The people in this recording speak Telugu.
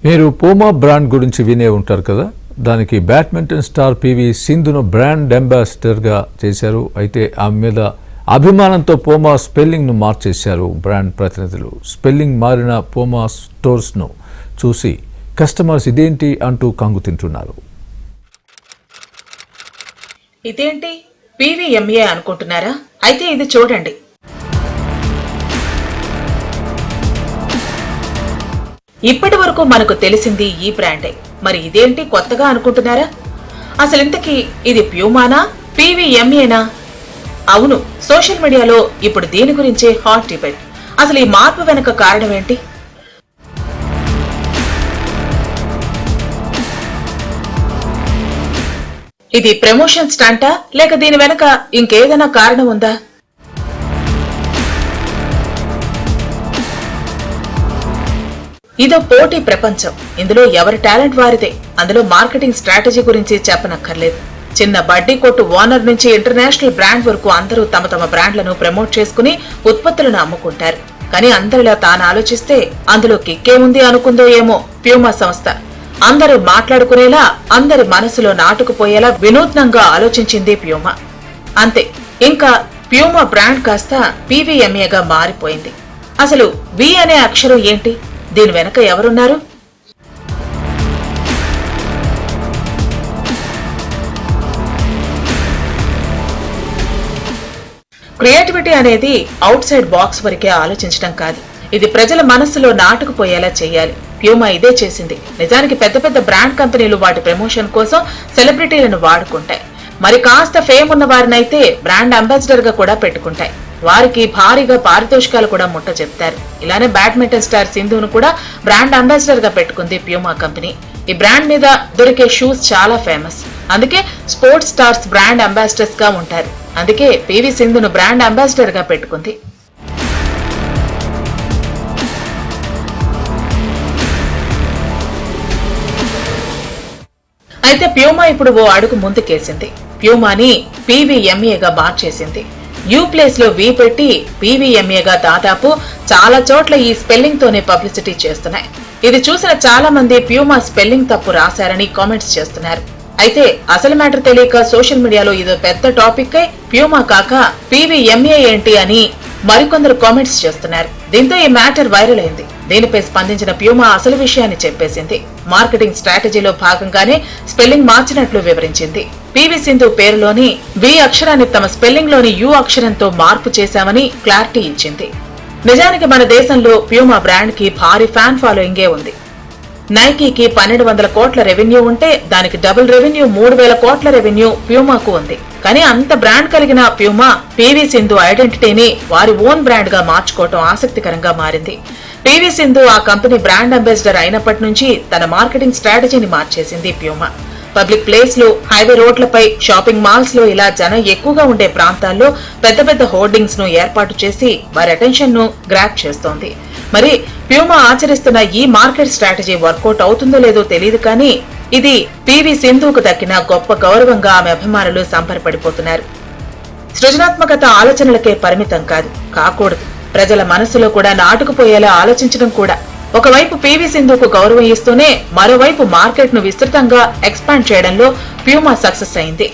మీరు పూమా బ్రాండ్ గురించి వినే ఉంటారు కదా. దానికి బ్యాడ్మింటన్ స్టార్ పివి సింధును బ్రాండ్ అంబాసిడర్గా చేశారు. అయితే ఆమె మీద అభిమానంతో పూమా స్పెల్లింగ్ను మార్చేశారు బ్రాండ్ ప్రతినిధులు. స్పెల్లింగ్ మారిన పూమా స్టోర్స్ను చూసి కస్టమర్స్ ఇదేంటి అంటూ కంగు తింటున్నారు. ఇదేంటి పీవీఎంఏ అనుకుంటున్నారా? అయితే ఇది చూడండి. ఇప్పటి వరకు మనకు తెలిసింది ఈ బ్రాండే. మరి ఇదేంటి కొత్తగా అనుకుంటున్నారా? అసలు ఇంతకీ ఇది ప్యూమానా పీవీఎంఏనా? అవును, సోషల్ మీడియాలో ఇప్పుడు దీని గురించే హాట్ డిబేట్. అసలు ఈ మార్పు వెనక కారణం ఏంటి? ఇది ప్రమోషన్ స్టంటా లేక దీని వెనక ఇంకేదైనా కారణం ఉందా? ఇదో పోటీ ప్రపంచం. ఇందులో ఎవరి టాలెంట్ వారిదే. అందులో మార్కెటింగ్ స్ట్రాటజీ గురించి చెప్పనక్కర్లేదు. చిన్న బడ్డీ కొట్టు ఓనర్ నుంచి ఇంటర్నేషనల్ బ్రాండ్ వరకు అందరూ తమ తమ బ్రాండ్లను ప్రమోట్ చేసుకుని ఉత్పత్తులను అమ్ముకుంటారు. కానీ అందరిలా తాను ఆలోచిస్తే అందులో కిక్కేముంది అనుకుందో ఏమో ప్యూమా సంస్థ. అందరూ మాట్లాడుకునేలా, అందరి మనసులో నాటుకుపోయేలా వినూత్నంగా ఆలోచించింది ప్యూమా. అంతే, ఇంకా ప్యూమా బ్రాండ్ కాస్త పీవీఎంఏగా మారిపోయింది. అసలు వి అనే అక్షరం ఏంటి? దీని వెనక ఎవరున్నారు? క్రియేటివిటీ అనేది అవుట్ సైడ్ బాక్స్ వరకే ఆలోచించడం కాదు, ఇది ప్రజల మనస్సులో నాటుకుపోయేలా చేయాలి. ప్యూమా ఇదే చేసింది. నిజానికి పెద్ద పెద్ద బ్రాండ్ కంపెనీలు వాటి ప్రమోషన్ కోసం సెలబ్రిటీలను వాడుకుంటాయి. మరి కాస్త ఫేమ్ ఉన్న వారినైతే బ్రాండ్ అంబాసిడర్ గా కూడా పెట్టుకుంటాయి. వారికి భారీగా పారితోషికాలు కూడా ముట్ట చెప్తారు. ఇలానే బ్యాడ్మింటన్ స్టార్ సింధును కూడా బ్రాండ్ అంబాసిడర్ గా పెట్టుకుంది ప్యూమా కంపెనీ. ఈ బ్రాండ్ మీద దొరికే షూస్ చాలా ఫేమస్. అందుకే స్పోర్ట్స్ స్టార్స్ బ్రాండ్ అంబాసిడర్స్ గా ఉంటారు. అందుకే పివి సింధును బ్రాండ్ అంబాసిడర్ గా పెట్టుకుంది. అయితే ప్యూమా ఇప్పుడు ఓ అడుగు ముందుకేసింది. ప్యూమాని పీవీఎంఏగా మార్చేసింది. యూ ప్లేస్ లో వి పెట్టి పీవీఎంఏగా దాదాపు చాలా చోట్ల ఈ స్పెల్లింగ్ తోనే పబ్లిసిటీ చేస్తున్నాయి. ఇది చూసిన చాలా మంది ప్యూమా స్పెల్లింగ్ తప్పు రాశారని కామెంట్స్ చేస్తున్నారు. అయితే అసలు మ్యాటర్ తెలియక సోషల్ మీడియాలో ఇదో పెద్ద టాపిక్ అయి ప్యూమా కాక పీవీఎంఏ ఏంటి అని మరికొందరు కామెంట్స్ చేస్తున్నారు. దీంతో ఈ మ్యాటర్ వైరల్ అయింది. దీనిపై స్పందించిన ప్యూమా అసలు విషయాన్ని చెప్పేసింది. మార్కెటింగ్ స్ట్రాటజీలో భాగంగానే స్పెల్లింగ్ మార్చినట్లు వివరించింది. పివి సింధు పేరులోని వి అక్షరాన్ని తమ స్పెల్లింగ్ లోని యు అక్షరంతో మార్పు చేశామని క్లారిటీ ఇచ్చింది. నిజానికి మన దేశంలో ప్యూమా బ్రాండ్ కి భారీ ఫ్యాన్ ఫాలోయింగే ఉంది. నైకీకి 1200 కోట్ల రెవెన్యూ ఉంటే దానికి డబుల్ రెవెన్యూ 3000 కోట్ల రెవెన్యూ ప్యూమాకు ఉంది. కానీ అంత బ్రాండ్ కలిగిన ప్యూమా పివి సింధు ఐడెంటిటీని వారి ఓన్ బ్రాండ్ గా మార్చుకోవటం ఆసక్తికరంగా మారింది. పివి సింధు ఆ కంపెనీ బ్రాండ్ అంబాసిడర్ అయినప్పటి నుంచి తన మార్కెటింగ్ స్ట్రాటజీని మార్చేసింది ప్యూమా. పబ్లిక్ ప్లేస్ లో, హైవే రోడ్లపై, షాపింగ్ మాల్స్ లో ఇలా జనం ఎక్కువగా ఉండే ప్రాంతాల్లో పెద్ద పెద్ద హోర్డింగ్స్ ను ఏర్పాటు చేసి వారి అటెన్షన్ ను గ్రాప్ చేస్తోంది. మరి ప్యూమా ఆచరిస్తున్న ఈ మార్కెట్ స్ట్రాటజీ వర్కౌట్ అవుతుందో లేదో తెలియదు, కానీ ఇది పివి సింధుకు దక్కిన గొప్ప గౌరవంగా ఆమె అభిమానులు సంబరపడిపోతున్నారు. సృజనాత్మకత ఆలోచనలకే పరిమితం కాకూడదు. ప్రజల మనసులో కూడా నాటుకుపోయేలా ఆలోచించడం కూడా. ఒకవైపు పివి సింధుకు గౌరవం ఇస్తూనే మరోవైపు మార్కెట్ ను విస్తృతంగా ఎక్స్పాండ్ చేయడంలో ప్యూమా సక్సెస్ అయింది.